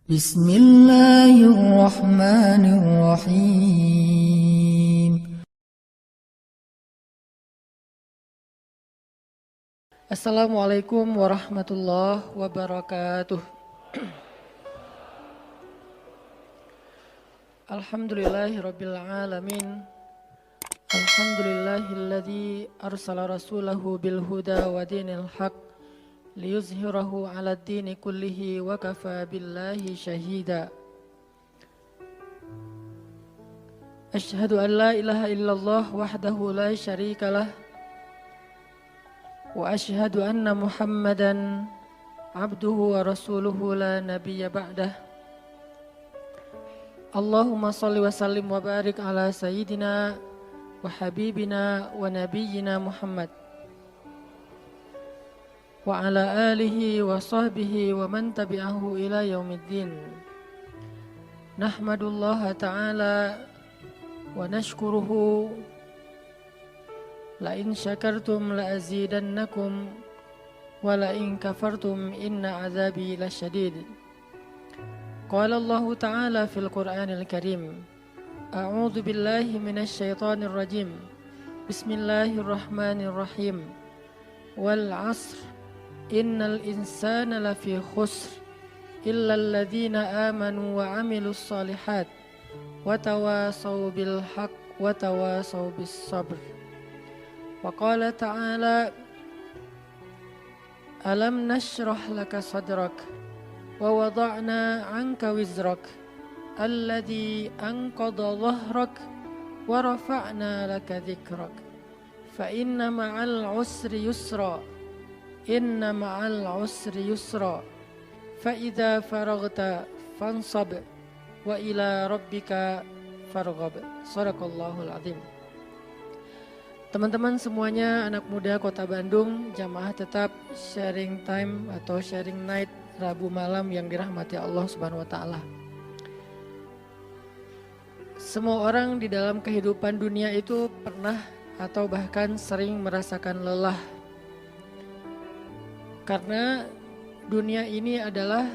Bismillahirrahmanirrahim. Assalamualaikum warahmatullahi wabarakatuh. Alhamdulillahirabbil alamin. Alhamdulillahilladzi arsala rasulahu bil huda wa dinil haq liyuzhirahu 'alad dini kullihi wa kafa billahi shahida. Asyhadu an la ilaha illallah wahdahu la syarikalah wa asyhadu anna Muhammadan abduhu wa rasuluhu la nabiyya ba'dah. Allahumma salli wa sallim wa barik ala sayyidina wa habibina wa nabiyyina Muhammad wa ala alihi wa sahbihi wa man tabi'ahu ila yaumiddin. Nahmadullaha ta'ala wa nashkuruhu, la in syakartum la azidannakum wa la in kafartum inna azabi lasyadid. Qala Allah ta'ala fil Qur'anil Karim, a'udzu billahi minasy syaithanir rajim. Bismillahirrahmanirrahim. Wal 'asr innal insana lafi khusr illal ladzina amanu wa 'amilus shalihat wa tawasaw bil haqq wa tawasaw bis sabr. Wa qala ta'ala, alam nashrah laka sadrak wa wada'na 'anka wizrak alladzi anqadha dhahrak wa rafa'na laka dzikrak fa inna ma'al 'usri yusra inna ma'al 'usri yusra fa idza faraghta fansab wa ila rabbika farghab. Shadaqallahul azim. Teman-teman semuanya, anak muda Kota Bandung, jamaah tetap sharing time atau sharing night Rabu malam yang dirahmati Allah Subhanahu wa taala. Semua orang di dalam kehidupan dunia itu pernah atau bahkan sering merasakan lelah. Karena dunia ini adalah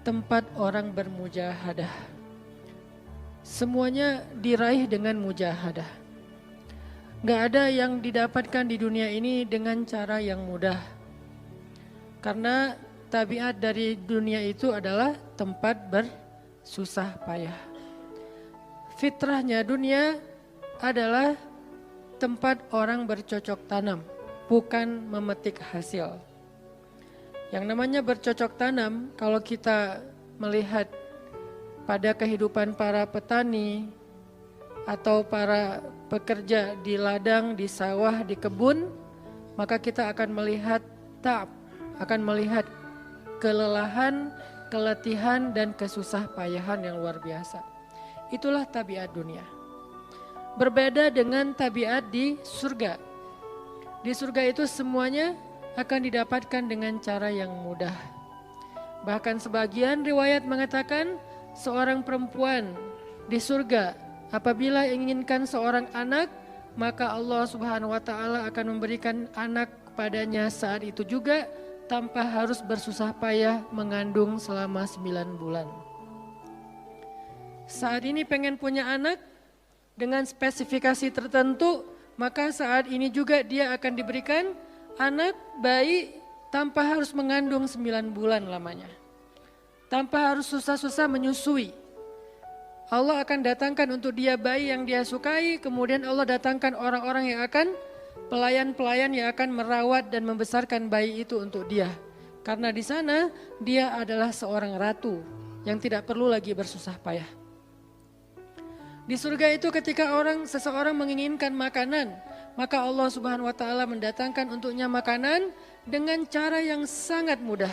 tempat orang bermujahadah. Semuanya diraih dengan mujahadah. Gak ada yang didapatkan di dunia ini dengan cara yang mudah. Karena tabiat dari dunia itu adalah tempat bersusah payah. Fitrahnya dunia adalah tempat orang bercocok tanam, bukan memetik hasil. Yang namanya bercocok tanam, kalau kita melihat pada kehidupan para petani atau para pekerja di ladang, di sawah, di kebun, maka kita akan melihat akan melihat kelelahan, keletihan, dan kesusah payahan yang luar biasa. Itulah tabiat dunia. Berbeda dengan tabiat di surga. Di surga itu semuanya akan didapatkan dengan cara yang mudah. Bahkan sebagian riwayat mengatakan seorang perempuan di surga apabila inginkan seorang anak, maka Allah Subhanahu wa taala akan memberikan anak kepadanya saat itu juga tanpa harus bersusah payah mengandung selama 9 bulan. Saat ini pengen punya anak dengan spesifikasi tertentu, maka saat ini juga dia akan diberikan anak bayi tanpa harus mengandung 9 bulan lamanya. Tanpa harus susah-susah menyusui. Allah akan datangkan untuk dia bayi yang dia sukai, kemudian Allah datangkan orang-orang yang akan, pelayan-pelayan yang akan merawat dan membesarkan bayi itu untuk dia. Karena di sana dia adalah seorang ratu yang tidak perlu lagi bersusah payah. Di surga itu ketika seseorang menginginkan makanan, maka Allah Subhanahu wa taala mendatangkan untuknya makanan dengan cara yang sangat mudah.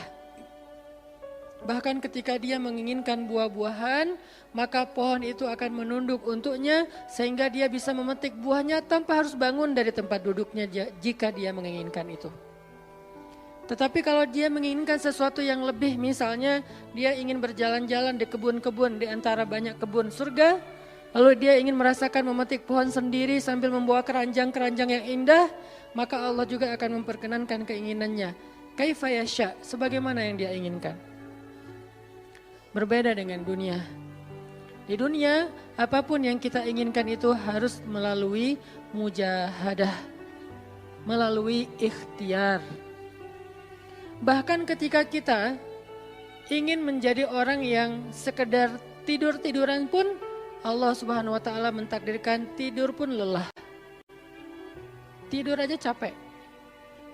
Bahkan ketika dia menginginkan buah-buahan, maka pohon itu akan menunduk untuknya sehingga dia bisa memetik buahnya tanpa harus bangun dari tempat duduknya jika dia menginginkan itu. Tetapi kalau dia menginginkan sesuatu yang lebih, misalnya dia ingin berjalan-jalan di kebun-kebun di antara banyak kebun surga, lalu dia ingin merasakan memetik pohon sendiri sambil membawa keranjang-keranjang yang indah, maka Allah juga akan memperkenankan keinginannya. Kaifa yasha, sebagaimana yang dia inginkan. Berbeda dengan dunia. Di dunia, apapun yang kita inginkan itu harus melalui mujahadah, melalui ikhtiar. Bahkan ketika kita ingin menjadi orang yang sekedar tidur-tiduran pun, Allah Subhanahu wa Ta'ala mentakdirkan tidur pun lelah. Tidur aja capek,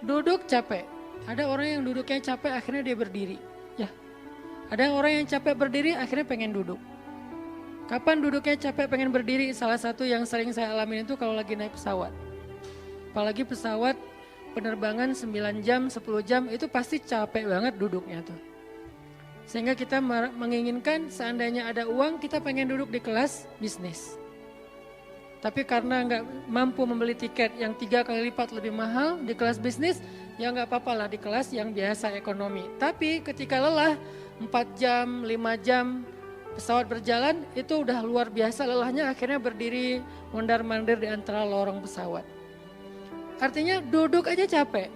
duduk capek. Ada orang yang duduknya capek akhirnya dia berdiri. Ya, ada orang yang capek berdiri akhirnya pengen duduk. Kapan duduknya capek pengen berdiri? Salah satu yang sering saya alamin itu kalau lagi naik pesawat. Apalagi pesawat penerbangan 9 jam, 10 jam itu pasti capek banget duduknya tuh. Sehingga kita menginginkan seandainya ada uang kita pengen duduk di kelas bisnis. Tapi karena nggak mampu membeli tiket yang 3 kali lipat lebih mahal di kelas bisnis, ya nggak apa-apa lah di kelas yang biasa ekonomi. Tapi ketika lelah 4 jam, 5 jam pesawat berjalan itu udah luar biasa lelahnya, akhirnya berdiri mondar-mandir di antara lorong pesawat. Artinya duduk aja capek.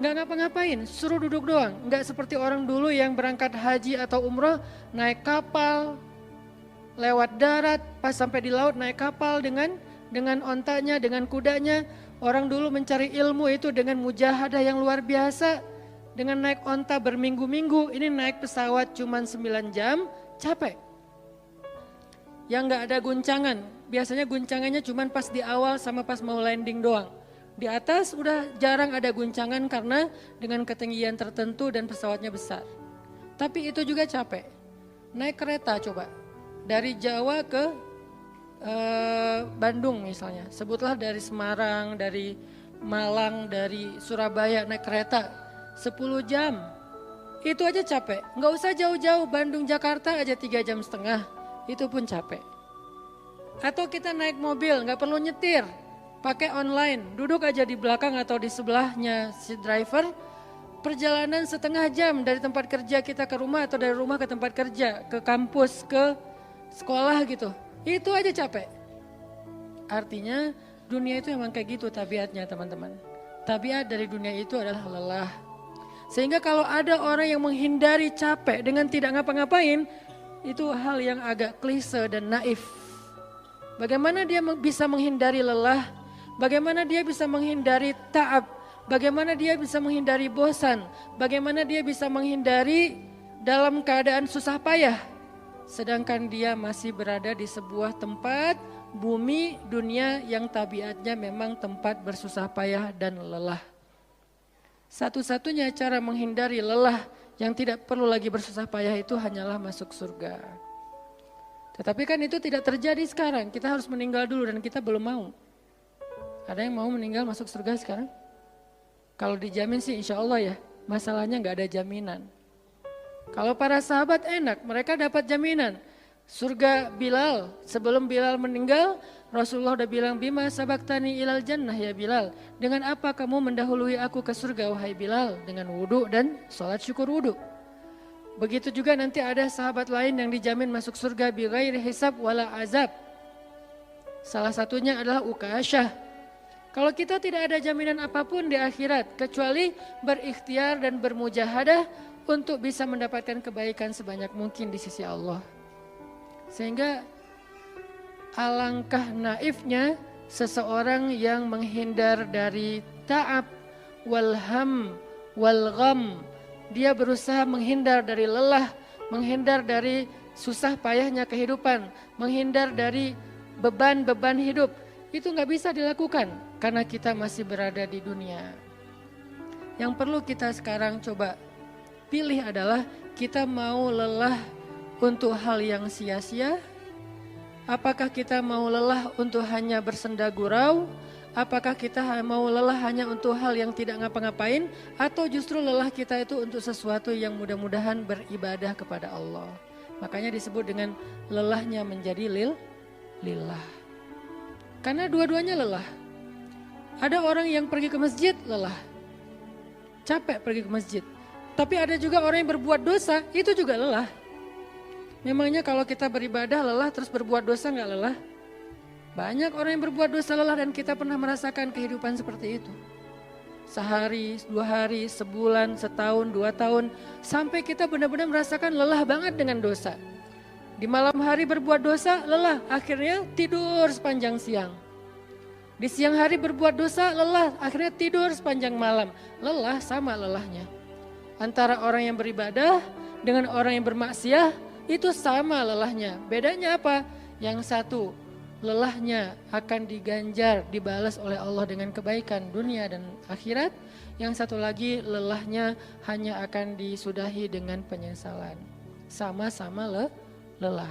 Nggak ngapa-ngapain, suruh duduk doang. Nggak seperti orang dulu yang berangkat haji atau umroh naik kapal, lewat darat, pas sampai di laut naik kapal dengan ontanya, dengan kudanya. Orang dulu mencari ilmu itu dengan mujahadah yang luar biasa. Dengan naik onta berminggu-minggu, ini naik pesawat cuma 9 jam, capek. Yang nggak ada guncangan, biasanya guncangannya cuma pas di awal sama pas mau landing doang. Di atas udah jarang ada guncangan karena dengan ketinggian tertentu dan pesawatnya besar. Tapi itu juga capek. Naik kereta coba, dari Jawa ke Bandung misalnya. Sebutlah dari Semarang, dari Malang, dari Surabaya naik kereta. 10 jam, itu aja capek. Nggak usah jauh-jauh, Bandung Jakarta aja 3,5 jam, itu pun capek. Atau kita naik mobil, nggak perlu nyetir, pakai online, duduk aja di belakang atau di sebelahnya si driver, perjalanan setengah jam dari tempat kerja kita ke rumah atau dari rumah ke tempat kerja, ke kampus, ke sekolah gitu, itu aja capek. Artinya dunia itu emang kayak gitu tabiatnya teman-teman. Tabiat dari dunia itu adalah lelah. Sehingga kalau ada orang yang menghindari capek dengan tidak ngapa-ngapain, itu hal yang agak klise dan naif. Bagaimana dia bisa menghindari lelah? Bagaimana dia bisa menghindari ta'ab? Bagaimana dia bisa menghindari bosan? Bagaimana dia bisa menghindari dalam keadaan susah payah? Sedangkan dia masih berada di sebuah tempat, bumi, dunia yang tabiatnya memang tempat bersusah payah dan lelah. Satu-satunya cara menghindari lelah yang tidak perlu lagi bersusah payah itu hanyalah masuk surga. Tetapi kan itu tidak terjadi sekarang, kita harus meninggal dulu dan kita belum mau. Ada yang mau meninggal masuk surga sekarang? Kalau dijamin sih insya Allah ya, masalahnya nggak ada jaminan. Kalau para sahabat enak, mereka dapat jaminan. Surga Bilal, sebelum Bilal meninggal, Rasulullah udah bilang, bima sabaktani ilal jannah ya Bilal. Dengan apa kamu mendahului aku ke surga wahai Bilal? Dengan wudhu dan sholat syukur wudhu. Begitu juga nanti ada sahabat lain yang dijamin masuk surga bighairi hisab wala azab. Salah satunya adalah Ukasyah. Kalau kita tidak ada jaminan apapun di akhirat, kecuali berikhtiar dan bermujahadah untuk bisa mendapatkan kebaikan sebanyak mungkin di sisi Allah. Sehingga alangkah naifnya seseorang yang menghindar dari ta'ab wal ham wal gham. Dia berusaha menghindar dari lelah, menghindar dari susah payahnya kehidupan, menghindar dari beban-beban hidup. Itu nggak bisa dilakukan karena kita masih berada di dunia. Yang perlu kita sekarang coba pilih adalah kita mau lelah untuk hal yang sia-sia? Apakah kita mau lelah untuk hanya bersenda gurau? Apakah kita mau lelah hanya untuk hal yang tidak ngapa-ngapain? Atau justru lelah kita itu untuk sesuatu yang mudah-mudahan beribadah kepada Allah? Makanya disebut dengan lelahnya menjadi lillah. Karena dua-duanya lelah. Ada orang yang pergi ke masjid lelah. Capek pergi ke masjid. Tapi ada juga orang yang berbuat dosa, itu juga lelah. Memangnya kalau kita beribadah lelah terus berbuat dosa nggak lelah? Banyak orang yang berbuat dosa lelah dan kita pernah merasakan kehidupan seperti itu. sehari, 2 hari, sebulan, setahun, 2 tahun, sampai kita benar-benar merasakan lelah banget dengan dosa. Di malam hari berbuat dosa, lelah, akhirnya tidur sepanjang siang. Di siang hari berbuat dosa, lelah, akhirnya tidur sepanjang malam. Lelah sama lelahnya. Antara orang yang beribadah dengan orang yang bermaksiat, itu sama lelahnya. Bedanya apa? Yang satu, lelahnya akan diganjar, dibalas oleh Allah dengan kebaikan dunia dan akhirat. Yang satu lagi, lelahnya hanya akan disudahi dengan penyesalan. Sama-sama lelah.